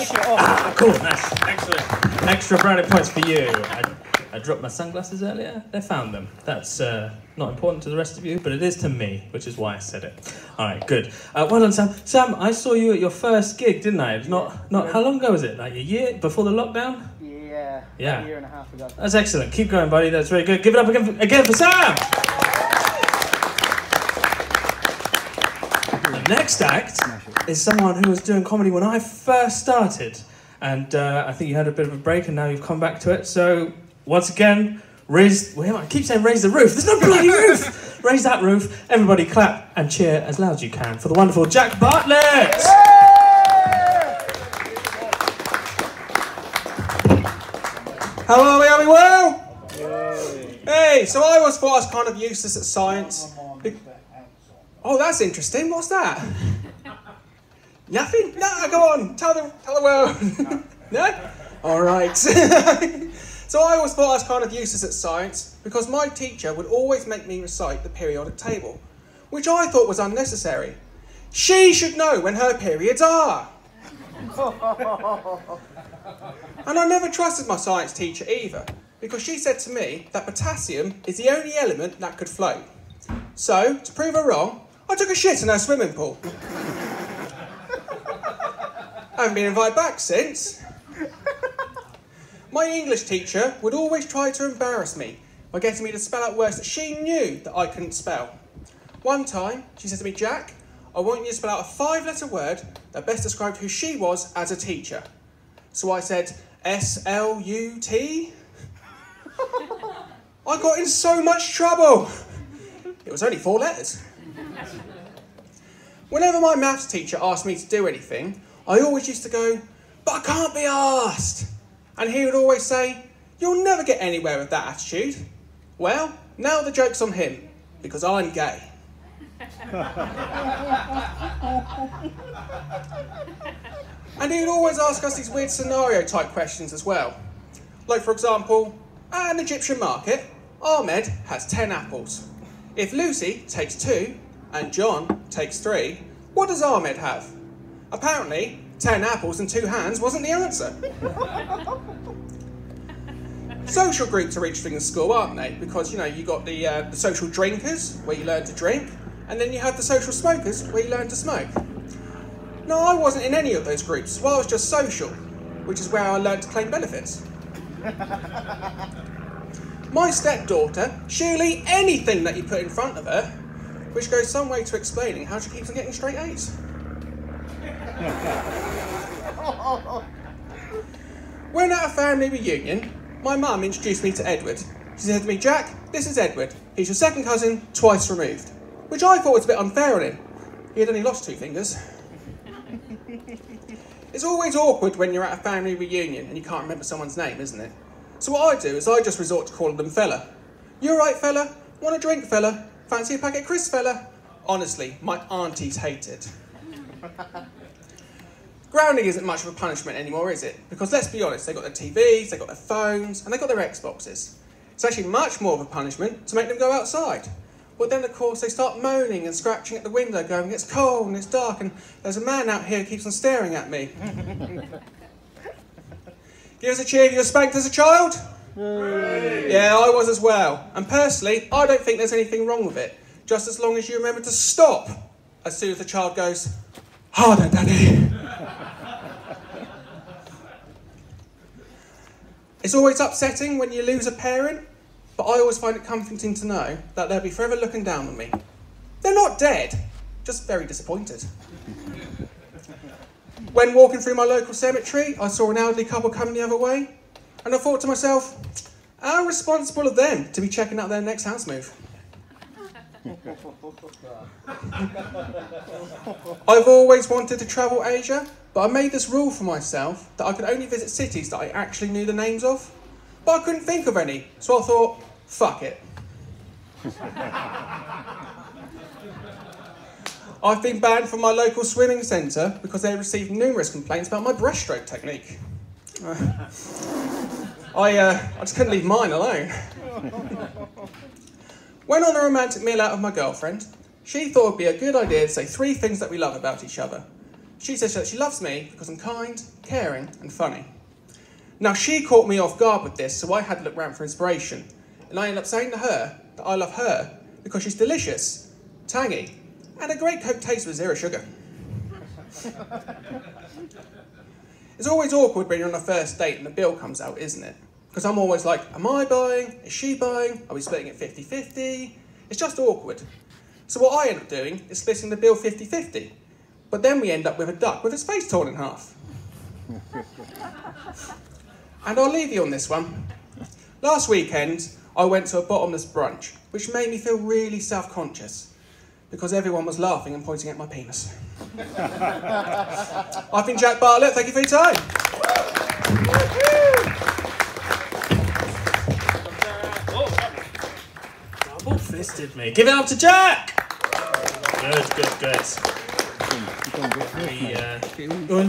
finish it off. Ah, cool, nice, excellent. Extra brownie points for you. I dropped my sunglasses earlier. They found them. That's not important to the rest of you, but it is to me, which is why I said it. All right, good. Well done, Sam. Sam, I saw you at your first gig, didn't I? Not. How long ago was it? Like a year before the lockdown? Yeah. A year and a half ago. That's excellent. Keep going, buddy. That's very good. Give it up again for Sam. The next act is someone who was doing comedy when I first started, and I think you had a bit of a break, and now you've come back to it. So once again, I keep saying raise the roof. There's no bloody roof. Raise that roof. Everybody clap and cheer as loud as you can for the wonderful Jack Bartlett. How are we? Are we well? Hey, so I always thought I was kind of useless at science. Oh, that's interesting. What's that? Nothing? No, go on. Tell the world. No? All right. So I always thought I was kind of useless at science because my teacher would always make me recite the periodic table, which I thought was unnecessary. She should know when her periods are. And I never trusted my science teacher either, because she said to me that potassium is the only element that could float. So, to prove her wrong, I took a shit in her swimming pool. I haven't been invited back since. My English teacher would always try to embarrass me by getting me to spell out words that she knew that I couldn't spell. One time, she said to me, Jack, I want you to spell out a 5-letter word that best described who she was as a teacher. So I said, S-L-U-T? I got in so much trouble. It was only 4 letters. Whenever my maths teacher asked me to do anything, I always used to go, but I can't be arsed. And he would always say, you'll never get anywhere with that attitude. Well, now the joke's on him, because I'm gay. And he would always ask us these weird scenario type questions as well. Like, for example, at an Egyptian market, Ahmed has 10 apples. If Lucy takes 2 and John takes 3, what does Ahmed have? Apparently, 10 apples and 2 hands wasn't the answer. Social groups are interesting in school, aren't they? Because, you know, you got the social drinkers, where you learn to drink, and then you have the social smokers, where you learn to smoke. No, I wasn't in any of those groups, well, I was just social, which is where I learned to claim benefits. My stepdaughter, she'll eat anything that you put in front of her, which goes some way to explaining how she keeps on getting straight A's. When at a family reunion, my mum introduced me to Edward. She said to me, Jack, this is Edward. He's your second cousin, twice removed. Which I thought was a bit unfair on him. He had only lost 2 fingers. It's always awkward when you're at a family reunion and you can't remember someone's name, isn't it? So what I do is I just resort to calling them fella. You alright, fella? Want a drink, fella? Fancy a packet of crisps, fella? Honestly, my aunties hate it. Grounding isn't much of a punishment anymore, is it? Because let's be honest, they've got their TVs, they've got their phones, and they've got their Xboxes. It's actually much more of a punishment to make them go outside. But then, of course, they start moaning and scratching at the window, going, it's cold and it's dark, and there's a man out here who keeps on staring at me. Give us a cheer if you were spanked as a child? Yeah, I was as well. And personally, I don't think there's anything wrong with it, just as long as you remember to stop as soon as the child goes, harder, Daddy. It's always upsetting when you lose a parent, but I always find it comforting to know that they'll be forever looking down on me. They're not dead, just very disappointed. When walking through my local cemetery, I saw an elderly couple coming the other way, and I thought to myself, how responsible of them to be checking out their next house move. I've always wanted to travel Asia, but I made this rule for myself that I could only visit cities that I actually knew the names of. But I couldn't think of any, so I thought, fuck it. I've been banned from my local swimming centre because they received numerous complaints about my breaststroke technique. I just couldn't leave mine alone. When on a romantic meal out with my girlfriend, she thought it would be a good idea to say 3 things that we love about each other. She says that she loves me because I'm kind, caring and funny. Now she caught me off guard with this, so I had to look round for inspiration. And I ended up saying to her that I love her because she's delicious, tangy and a great Coke taste with 0 sugar. It's always awkward when you're on a first date and the bill comes out, isn't it? Because I'm always like, am I buying? Is she buying? Are we splitting it 50-50? It's just awkward. So what I end up doing is splitting the bill 50-50. But then we end up with a duck with his face torn in half. And I'll leave you on this one. Last weekend, I went to a bottomless brunch, which made me feel really self-conscious because everyone was laughing and pointing at my penis. I've been Jack Bartlett. Thank you for your time. Double-fisted me. Give it up to Jack! Good.